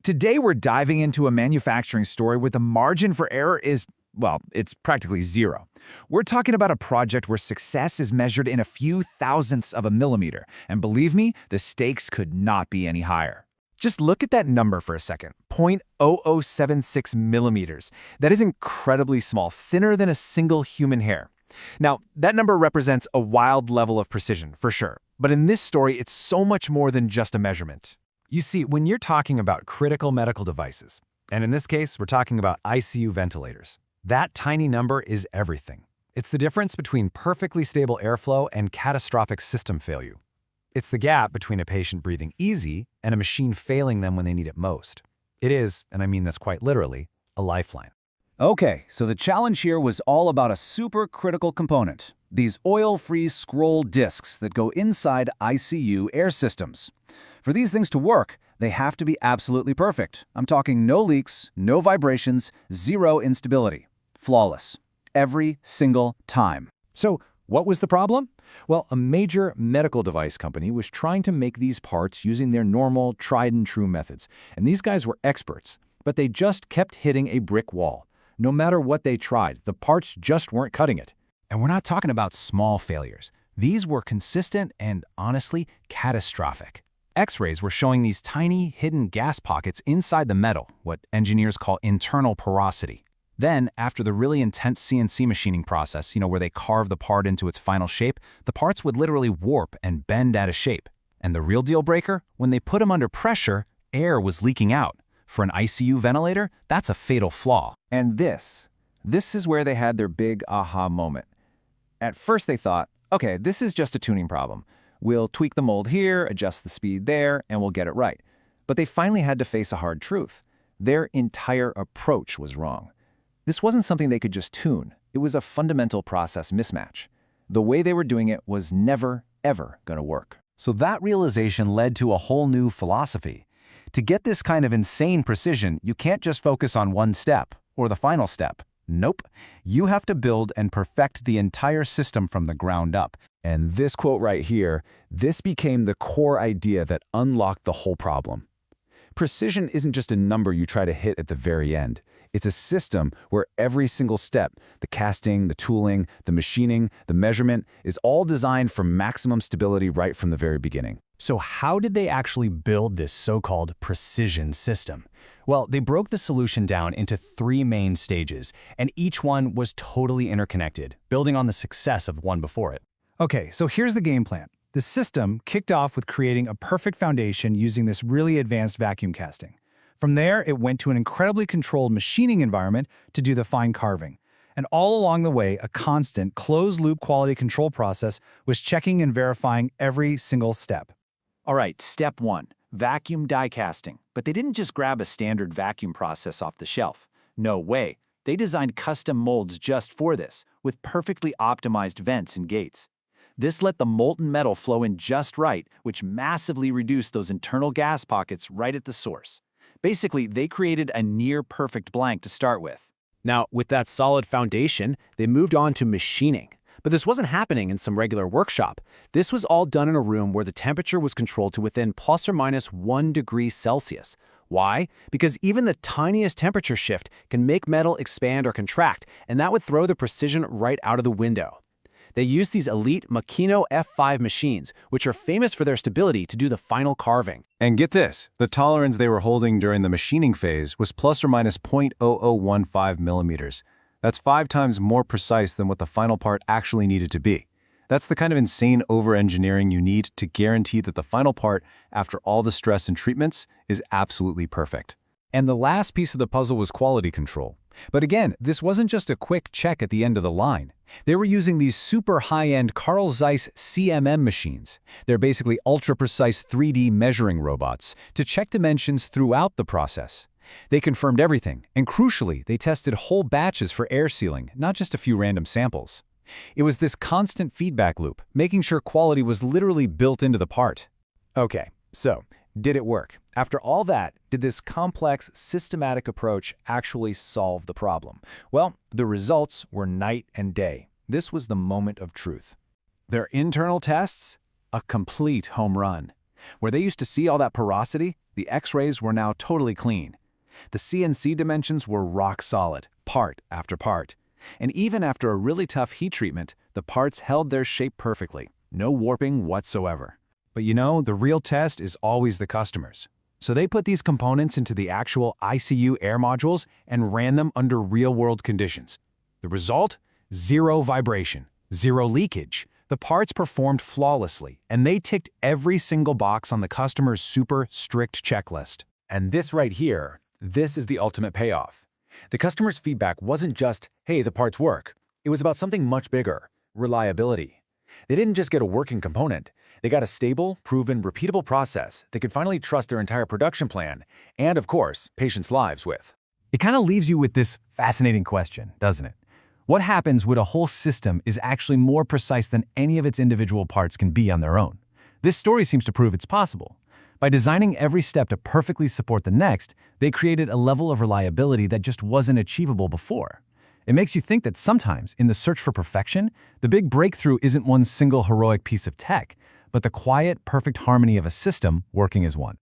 Today we're diving into a manufacturing story where the margin for error is, well, it's practically zero. We're talking about a project where success is measured in a few thousandths of a millimeter, and believe me, the stakes could not be any higher. Just look at that number for a second, 0.0076 millimeters. That is incredibly small, thinner than a single human hair. Now, that number represents a wild level of precision, for sure. But in this story, it's so much more than just a measurement. You see, when you're talking about critical medical devices, and in this case, we're talking about ICU ventilators, that tiny number is everything. It's the difference between perfectly stable airflow and catastrophic system failure. It's the gap between a patient breathing easy and a machine failing them when they need it most. It is, and I mean this quite literally, a lifeline. Okay, so the challenge here was all about a super critical component, these oil-free scroll discs that go inside ICU air systems. For these things to work, they have to be absolutely perfect. I'm talking no leaks, no vibrations, zero instability. Flawless. Every single time. So, what was the problem? Well, a major medical device company was trying to make these parts using their normal, tried-and-true methods. And these guys were experts, but they just kept hitting a brick wall. No matter what they tried, the parts just weren't cutting it. And we're not talking about small failures. These were consistent and, honestly, catastrophic. X-rays were showing these tiny, hidden gas pockets inside the metal, what engineers call internal porosity. Then, after the really intense CNC machining process, where they carve the part into its final shape, the parts would literally warp and bend out of shape. And the real deal breaker? When they put them under pressure, air was leaking out. For an ICU ventilator, that's a fatal flaw. And this is where they had their big aha moment. At first they thought, okay, this is just a tuning problem. We'll tweak the mold here, adjust the speed there, and we'll get it right. But they finally had to face a hard truth. Their entire approach was wrong. This wasn't something they could just tune. It was a fundamental process mismatch. The way they were doing it was never, ever going to work. So that realization led to a whole new philosophy. To get this kind of insane precision, you can't just focus on one step, or the final step. Nope. You have to build and perfect the entire system from the ground up. And this quote right here, this became the core idea that unlocked the whole problem. Precision isn't just a number you try to hit at the very end. It's a system where every single step, the casting, the tooling, the machining, the measurement, is all designed for maximum stability right from the very beginning. So how did they actually build this so-called precision system? Well, they broke the solution down into 3 main stages, and each one was totally interconnected, building on the success of one before it. Okay, so here's the game plan. The system kicked off with creating a perfect foundation using this really advanced vacuum casting. From there, it went to an incredibly controlled machining environment to do the fine carving. And all along the way, a constant, closed-loop quality control process was checking and verifying every single step. All right, step 1, vacuum die casting. But they didn't just grab a standard vacuum process off the shelf. No way. They designed custom molds just for this, with perfectly optimized vents and gates. This let the molten metal flow in just right, which massively reduced those internal gas pockets right at the source. Basically, they created a near-perfect blank to start with. Now, with that solid foundation, they moved on to machining. But this wasn't happening in some regular workshop. This was all done in a room where the temperature was controlled to within plus or minus 1 degree Celsius. Why? Because even the tiniest temperature shift can make metal expand or contract, and that would throw the precision right out of the window. They used these elite Makino F5 machines, which are famous for their stability, to do the final carving. And get this, the tolerance they were holding during the machining phase was plus or minus 0.0015 millimeters. That's 5 times more precise than what the final part actually needed to be. That's the kind of insane over-engineering you need to guarantee that the final part, after all the stress and treatments, is absolutely perfect. And the last piece of the puzzle was quality control. But again, this wasn't just a quick check at the end of the line. They were using these super high-end Carl Zeiss CMM machines. They're basically ultra-precise 3D measuring robots to check dimensions throughout the process. They confirmed everything, and crucially, they tested whole batches for air sealing, not just a few random samples. It was this constant feedback loop, making sure quality was literally built into the part. Okay, so did it work? After all that, did this complex, systematic approach actually solve the problem? Well, the results were night and day. This was the moment of truth. Their internal tests? A complete home run. Where they used to see all that porosity, the X-rays were now totally clean. The CNC dimensions were rock solid, part after part. And even after a really tough heat treatment, the parts held their shape perfectly, no warping whatsoever. But you know, the real test is always the customers. So they put these components into the actual ICU air modules and ran them under real-world conditions. The result? Zero vibration, zero leakage. The parts performed flawlessly, and they ticked every single box on the customer's super strict checklist. And this right here, this is the ultimate payoff. The customer's feedback wasn't just, hey, the parts work. It was about something much bigger, reliability. They didn't just get a working component. They got a stable, proven, repeatable process they could finally trust their entire production plan and, of course, patients' lives with. It kind of leaves you with this fascinating question, doesn't it? What happens when a whole system is actually more precise than any of its individual parts can be on their own? This story seems to prove it's possible. By designing every step to perfectly support the next, they created a level of reliability that just wasn't achievable before. It makes you think that sometimes, in the search for perfection, the big breakthrough isn't one single heroic piece of tech, but the quiet, perfect harmony of a system working as one.